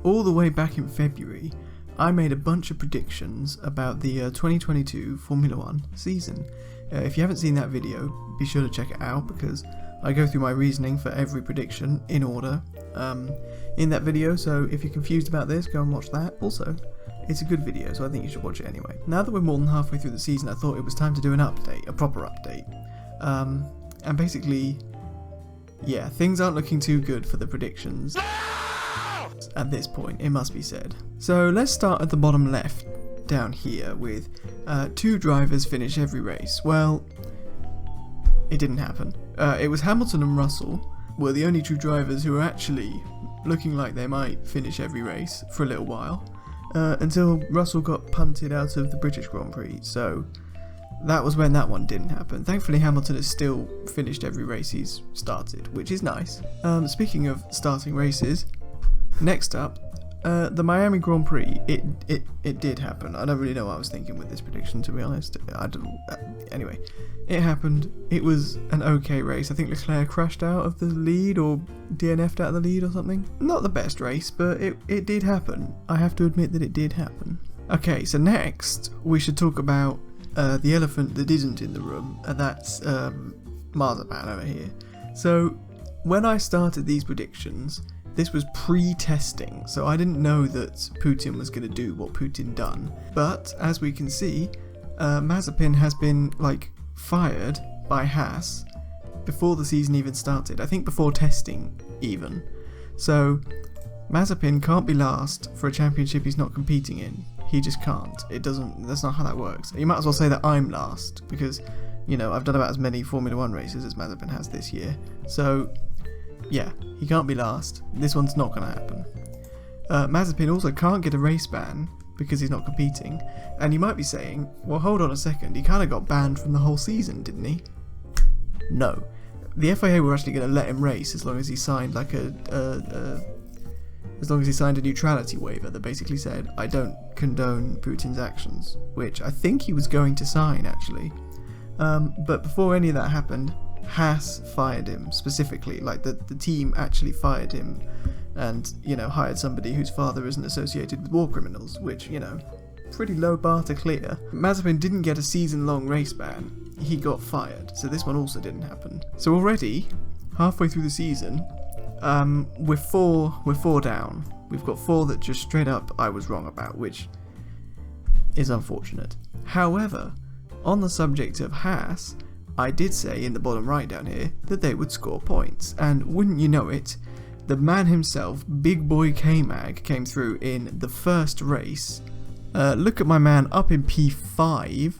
all the way back in February, I made a bunch of predictions about the 2022 Formula 1 season. If you haven't seen that video, be sure to check it out because I go through my reasoning for every prediction in order in that video, so if you're confused about this, go and watch that. Also, it's a good video, so I think you should watch it anyway. Now that we're more than halfway through the season, I thought it was time to do an update, a proper update. And basically, yeah, things aren't looking too good for the predictions at this point, it must be said. So let's start at the bottom left down here with 2 drivers finish every race. Well, it didn't happen. It was Hamilton and Russell were the only 2 drivers who were actually looking like they might finish every race for a little while, until Russell got punted out of the British Grand Prix, so that was when that one didn't happen. Thankfully Hamilton has still finished every race he's started, which is nice. Speaking of starting races, next up, the Miami Grand Prix, it did happen. I don't really know what I was thinking with this prediction, to be honest. Anyway, it happened. It was an okay race. I think Leclerc crashed out of the lead or DNF'd out of the lead or something. Not the best race, but it did happen. I have to admit that it did happen. Okay, so next we should talk about the elephant that isn't in the room, and that's Marzipan over here. So when I started these predictions, this was pre-testing, so I didn't know that Putin was going to do what Putin done. But as we can see, Mazepin has been fired by Haas before the season even started. I think before testing even. So Mazepin can't be last for a championship he's not competing in. He just can't. That's not how that works. You might as well say that I'm last because, you know, I've done about as many Formula 1 races as Mazepin has this year. So yeah, he can't be last. This one's not going to happen. Mazepin also can't get a race ban because he's not competing. And you might be saying, well, hold on a second, he kind of got banned from the whole season, didn't he? No. The FIA were actually going to let him race as long as he signed as long as he signed a neutrality waiver that basically said, I don't condone Putin's actions, which I think he was going to sign actually. But before any of that happened, Haas fired him specifically, the team actually fired him and, you know, hired somebody whose father isn't associated with war criminals, which, you know, pretty low bar to clear. Mazepin didn't get a season-long race ban, he got fired, so this one also didn't happen. So already, halfway through the season, we're four down. We've got 4 that just straight up I was wrong about, which is unfortunate. However, on the subject of Haas, I did say in the bottom right down here that they would score points, and wouldn't you know it, the man himself, Big Boy K-Mag, came through in the first race. Look at my man up in P5,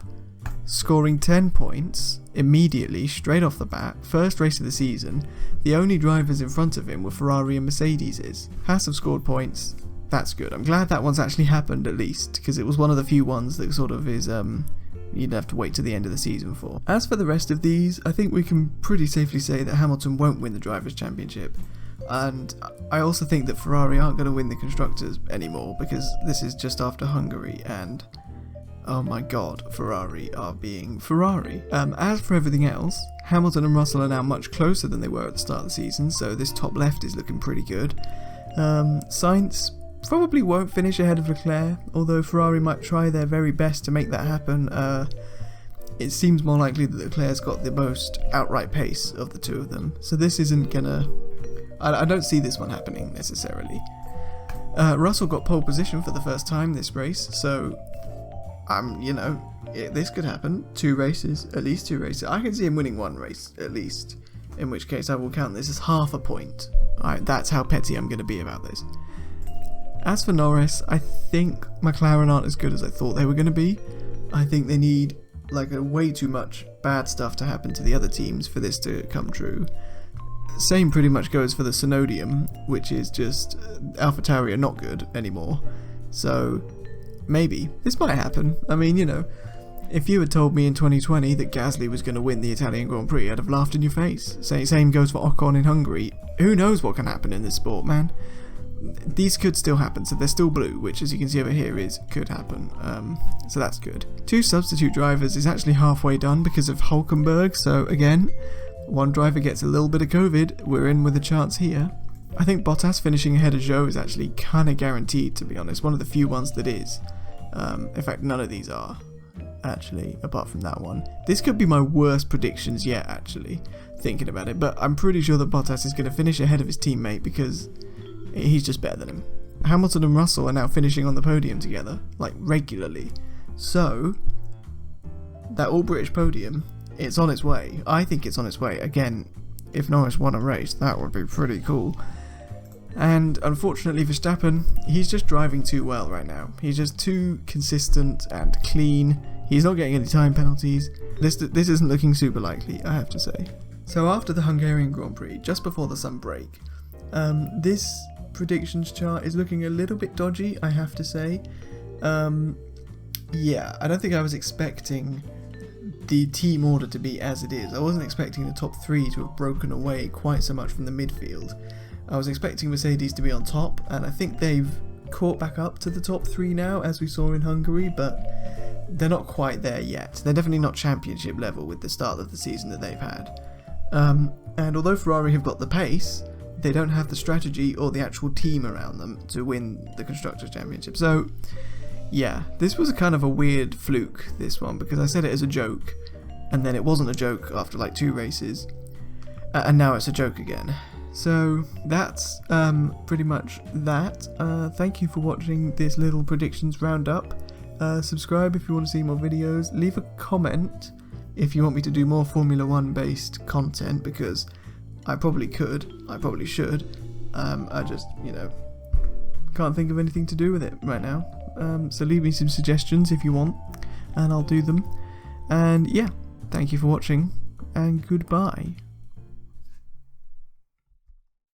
scoring 10 points immediately, straight off the bat, first race of the season. The only drivers in front of him were Ferrari and Mercedes. Haas have scored points, that's good. I'm glad that one's actually happened at least, because it was one of the few ones that sort of is, you'd have to wait to the end of the season for. As for the rest of these, I think we can pretty safely say that Hamilton won't win the Drivers' Championship. And I also think that Ferrari aren't going to win the Constructors anymore, because this is just after Hungary, and oh my god, Ferrari are being Ferrari. As for everything else, Hamilton and Russell are now much closer than they were at the start of the season, so this top left is looking pretty good. Sainz probably won't finish ahead of Leclerc, although Ferrari might try their very best to make that happen. It seems more likely that Leclerc's got the most outright pace of the 2 of them, so this isn't gonna... I don't see this one happening necessarily. Russell got pole position for the first time this race, so you know, this could happen. 2 races, at least 2 races. I can see him winning 1 race at least, in which case I will count this as half a point. Alright, that's how petty I'm going to be about this. As for Norris, I think McLaren aren't as good as I thought they were going to be. I think they need way too much bad stuff to happen to the other teams for this to come true. Same pretty much goes for the Synodium, which is just AlphaTauri are not good anymore. So maybe this might happen. I mean, you know, if you had told me in 2020 that Gasly was going to win the Italian Grand Prix, I'd have laughed in your face. Same goes for Ocon in Hungary. Who knows what can happen in this sport, man? These could still happen, so they're still blue, which as you can see over here could happen. So that's good. 2 substitute drivers is actually halfway done because of Hulkenberg, so again, 1 driver gets a little bit of COVID, we're in with a chance here. I think Bottas finishing ahead of Zhou is actually kind of guaranteed, to be honest. One of the few ones that is. In fact, none of these are, actually, apart from that one. This could be my worst predictions yet, actually, thinking about it. But I'm pretty sure that Bottas is going to finish ahead of his teammate because he's just better than him. Hamilton and Russell are now finishing on the podium together, like regularly. So, that all-British podium, it's on its way. I think it's on its way. Again, if Norris won a race, that would be pretty cool. And unfortunately Verstappen, he's just driving too well right now. He's just too consistent and clean. He's not getting any time penalties. This isn't looking super likely, I have to say. So after the Hungarian Grand Prix, just before the sun break, this predictions chart is looking a little bit dodgy, I have to say. Yeah, I don't think I was expecting the team order to be as it is. I wasn't expecting the top 3 to have broken away quite so much from the midfield. I was expecting Mercedes to be on top, and I think they've caught back up to the top 3 now, as we saw in Hungary, but they're not quite there yet. They're definitely not championship level with the start of the season that they've had. And although Ferrari have got the pace, they don't have the strategy or the actual team around them to win the Constructors' Championship. So, yeah, this was kind of a weird fluke, this one, because I said it as a joke, and then it wasn't a joke after like 2 races, and now it's a joke again. So that's pretty much that. Thank you for watching this little predictions roundup. Subscribe if you want to see more videos. Leave a comment if you want me to do more Formula 1 based content, because I probably could, I probably should. I just, can't think of anything to do with it right now. So leave me some suggestions if you want, and I'll do them. And yeah, thank you for watching, and goodbye.